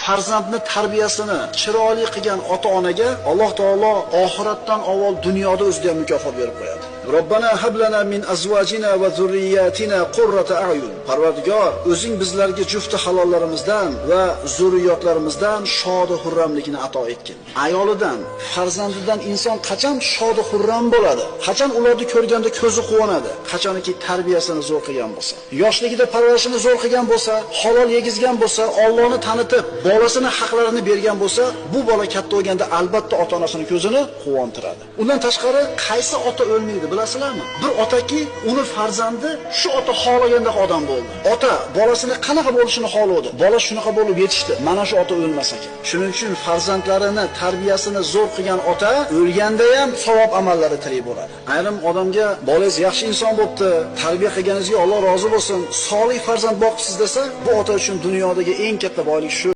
farzandni tarbiyasini chiroyli qilgan ota-onaga Alloh taolo oxiratdan avval dunyoda o'zida ham mukofot berib qo'yadi. Robbana hab lana min azwajina va zurriyyatina qurrata a'yun. Parvardigor, o'zing bizlarga jufti halollarimizdan va zurriyotlarimizdan shod-u xurramlikni ato etgin. Ayolidan, farzandidan inson qachon shod-u xurram bo'ladi? Qachon ularni ko'rganda ko'zi quvonadi? Qachonki tarbiyasini zo'r qilgan bo'lsa, yoshligida parvarishini zo'r qilgan bo'lsa, halol yegizgan bo'lsa, Allohni tanitib, bolasini haqlarini bergan bo'lsa, bu bola katta bo'lganda albatta ota-onasining ko'zini quvontiradi. Undan tashqari qaysi ota o'lmaydi bilasizlarmi? Bir otaki uni farzandi shu ota xohlagandek odam bo'ldi. Ota bolasini qanaqa bo'lishini xohlovdi. Bola shunaqa bo'lib yetishdi. Mana shu ota o'lmas ekan. Shuning uchun farzandlarini tarbiyasini zo'r qilgan ota o'lganda ham savob amallari tirik bo'ladi. Ayrim odamga bolangiz yaxshi inson bo'pti, tarbiya qilganingizga Alloh rozi bo'lsin, solih farzand boqibsiz desa, bu ota uchun dunyodagi eng katta boylik shu.